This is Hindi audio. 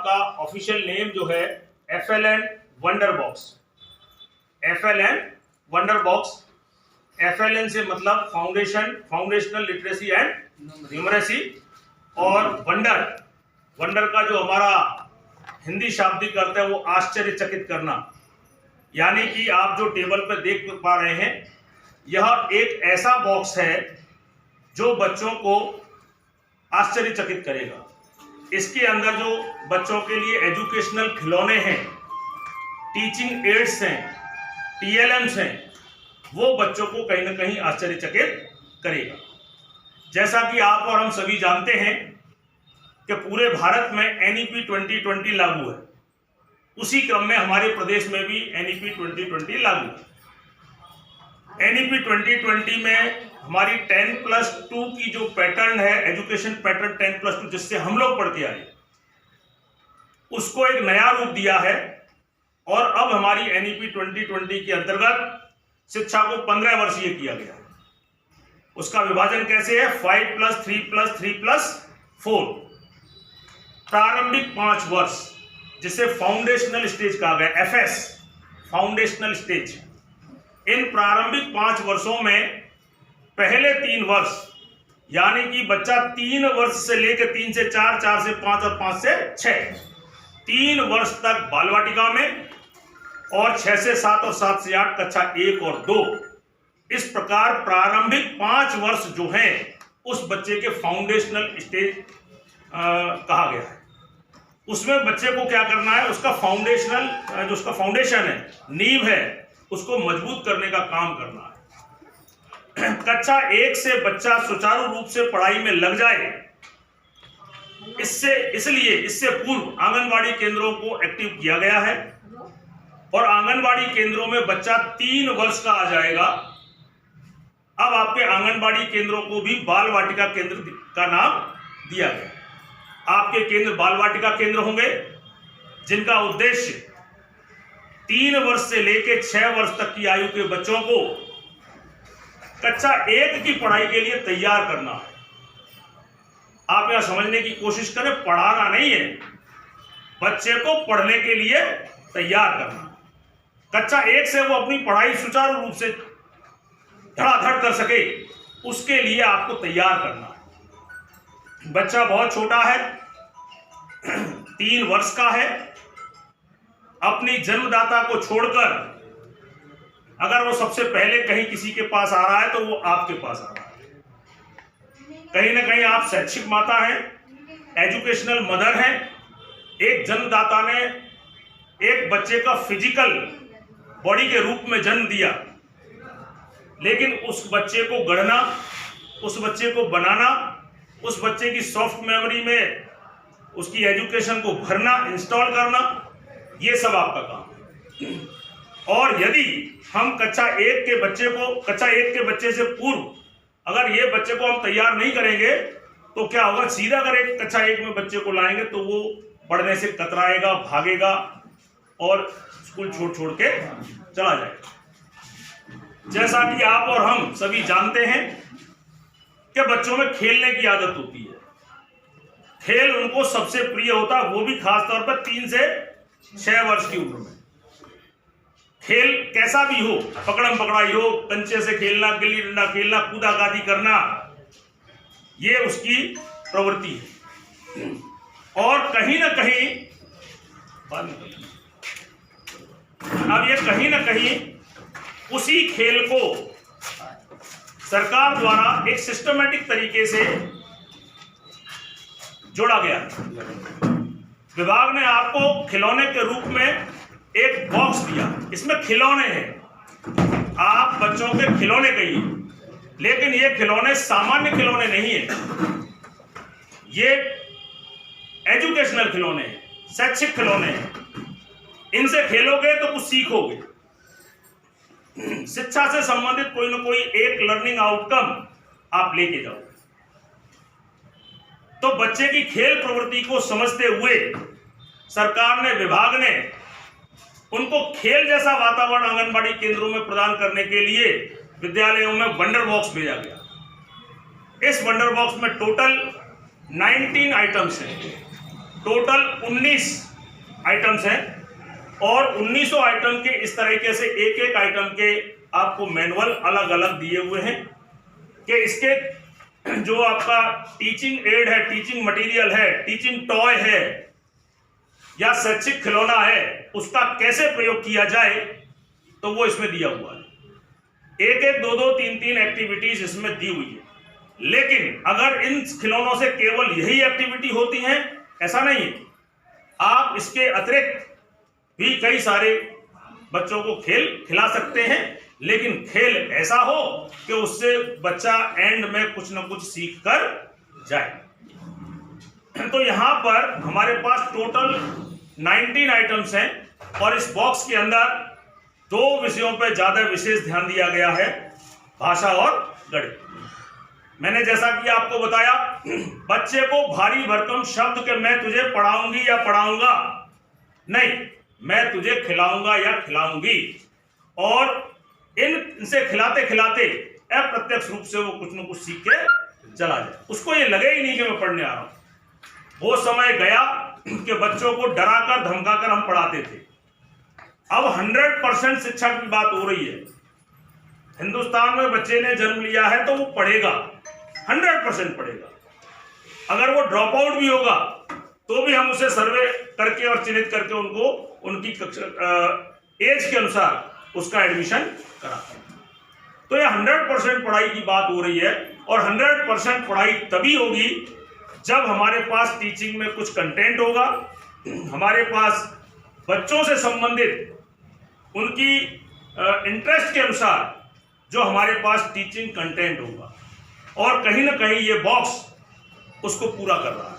आपका ऑफिशियल नेम जो है FLN wonder box. FLN wonder box, FLN से मतलब फाउंडेशनल लिटरेसी एंड न्यूमरेसी, और वंडर का जो हमारा हिंदी शाब्दिक अर्थ है वो आश्चर्यचकित करना। यानी कि आप जो टेबल पर देख पा रहे हैं, यह एक ऐसा बॉक्स है जो बच्चों को आश्चर्यचकित करेगा। इसके अंदर जो बच्चों के लिए एजुकेशनल खिलौने हैं, टीचिंग एड्स हैं, TLMs हैं, वो बच्चों को कहीं ना कहीं आश्चर्यचकित करेगा। जैसा कि आप और हम सभी जानते हैं कि पूरे भारत में NEP 2020 लागू है, उसी क्रम में हमारे प्रदेश में भी NEP 2020 लागू है। NEP 2020 में हमारी 10+2 की जो पैटर्न है, एजुकेशन पैटर्न 10+2, जिससे हम लोग पढ़ते आए, उसको एक नया रूप दिया है। और अब हमारी NEP 2020 के अंतर्गत शिक्षा को 15 वर्षीय किया गया है। उसका विभाजन कैसे है? 5+3+3+4। प्रारंभिक 5 वर्ष, जिसे फाउंडेशनल स्टेज कहा गया, FS फाउंडेशनल स्टेज। इन प्रारंभिक 5 वर्षों में पहले 3 वर्ष, यानी कि बच्चा 3 वर्ष से लेकर 3 से 4, 4 से 5 और 5 से 6, 3 वर्ष तक बाल वाटिका में, और 6 से 7 और 7 से 8 कक्षा 1 और 2। इस प्रकार प्रारंभिक 5 वर्ष जो है उस बच्चे के फाउंडेशनल स्टेज कहा गया है। उसमें बच्चे को क्या करना है? उसका फाउंडेशनल जो उसका फाउंडेशन है, नींव है, उसको मजबूत करने का काम करना है। कक्षा 1 से बच्चा सुचारू रूप से पढ़ाई में लग जाए, इससे पूर्व आंगनवाड़ी केंद्रों को एक्टिव किया गया है। और आंगनवाड़ी केंद्रों में बच्चा 3 वर्ष का आ जाएगा। अब आपके आंगनवाड़ी केंद्रों को भी बाल वाटिका केंद्र का नाम दिया गया। आपके केंद्र बाल वाटिका केंद्र होंगे, जिनका उद्देश्य 3 वर्ष से लेकर 6 वर्ष तक की आयु के बच्चों को कक्षा 1 की पढ़ाई के लिए तैयार करना है। आप यहां समझने की कोशिश करें, पढ़ाना नहीं है, बच्चे को पढ़ने के लिए तैयार करना। कक्षा 1 से वो अपनी पढ़ाई सुचारू रूप से धड़ाधड़ कर सके, उसके लिए आपको तैयार करना है। बच्चा बहुत छोटा है, 3 वर्ष का है। अपनी जन्मदाता को छोड़कर अगर वो सबसे पहले कहीं किसी के पास आ रहा है तो वो आपके पास आ रहा है। कहीं ना कहीं आप शैक्षिक माता हैं, एजुकेशनल मदर हैं। एक जन्मदाता ने एक बच्चे का फिजिकल बॉडी के रूप में जन्म दिया, लेकिन उस बच्चे को गढ़ना, उस बच्चे को बनाना, उस बच्चे की सॉफ्ट मेमोरी में उसकी एजुकेशन को भरना, इंस्टॉल करना, ये सब आपका काम है। और यदि हम कक्षा 1 के बच्चे से पूर्व अगर ये बच्चे को हम तैयार नहीं करेंगे तो क्या होगा? सीधा अगर एक कक्षा 1 में बच्चे को लाएंगे तो वो पढ़ने से कतराएगा, भागेगा और स्कूल छोड़ के चला जाएगा। जैसा कि आप और हम सभी जानते हैं कि बच्चों में खेलने की आदत होती है। खेल उनको सबसे प्रिय होता है, वो भी खासतौर पर 3 से 6 वर्ष की उम्र में। खेल कैसा भी हो, पकड़म पकड़ाई हो, कंचे से खेलना, गिल्ली डंडा खेलना, कूदाकादी करना, ये उसकी प्रवृत्ति है। और कहीं ना कहीं अब ये कहीं ना कहीं उसी खेल को सरकार द्वारा एक सिस्टमैटिक तरीके से जोड़ा गया। विभाग ने आपको खिलौने के रूप में एक बॉक्स दिया, इसमें खिलौने हैं। आप बच्चों के खिलौने कहिए, लेकिन ये खिलौने सामान्य खिलौने नहीं है, ये एजुकेशनल खिलौने हैं, शैक्षिक खिलौने हैं। इनसे खेलोगे तो कुछ सीखोगे, शिक्षा से संबंधित कोई ना कोई एक लर्निंग आउटकम आप लेके जाओगे। तो बच्चे की खेल प्रवृत्ति को समझते हुए सरकार ने, विभाग ने उनको खेल जैसा वातावरण आंगनबाड़ी केंद्रों में प्रदान करने के लिए विद्यालयों में वंडर बॉक्स भेजा गया। इस वंडर बॉक्स में टोटल 19 आइटम्स हैं। टोटल 19 आइटम्स हैं और 1900 आइटम के इस तरीके से एक एक आइटम के आपको मैनुअल अलग अलग दिए हुए हैं कि इसके जो आपका टीचिंग एड है, टीचिंग मटेरियल है, टीचिंग टॉय है या शैक्षिक खिलौना है, उसका कैसे प्रयोग किया जाए, तो वो इसमें दिया हुआ है। एक एक दो दो तीन तीन एक्टिविटीज इसमें दी हुई है। लेकिन अगर इन खिलौनों से केवल यही एक्टिविटी होती है, ऐसा नहीं है। आप इसके अतिरिक्त भी कई सारे बच्चों को खेल खिला सकते हैं, लेकिन खेल ऐसा हो कि उससे बच्चा एंड में कुछ ना कुछ सीख कर जाए। तो यहां पर हमारे पास टोटल 19 आइटम्स हैं और इस बॉक्स के अंदर 2 विषयों पर ज्यादा विशेष ध्यान दिया गया है, भाषा और गणित। मैंने जैसा कि आपको बताया, बच्चे को भारी भरकम शब्द के मैं तुझे पढ़ाऊंगी या पढ़ाऊंगा नहीं, मैं तुझे खिलाऊंगा या खिलाऊंगी, और इनसे खिलाते खिलाते अप्रत्यक्ष रूप से वो कुछ न कुछ सीख के चला जाए। उसको ये लगे ही नहीं कि मैं पढ़ने आ रहा हूं। वो समय गया कि बच्चों को डराकर धमकाकर हम पढ़ाते थे। अब 100% शिक्षा की बात हो रही है। हिंदुस्तान में बच्चे ने जन्म लिया है तो वो पढ़ेगा, 100% पढ़ेगा। अगर वो ड्रॉप आउट भी होगा तो भी हम उसे सर्वे करके और चिन्हित करके उनको उनकी एज के अनुसार उसका एडमिशन कराते हैं। तो ये 100% पढ़ाई की बात हो रही है और 100% पढ़ाई तभी होगी जब हमारे पास टीचिंग में कुछ कंटेंट होगा, हमारे पास बच्चों से संबंधित उनकी इंटरेस्ट के अनुसार जो हमारे पास टीचिंग कंटेंट होगा, और कहीं ना कहीं ये बॉक्स उसको पूरा कर रहा है।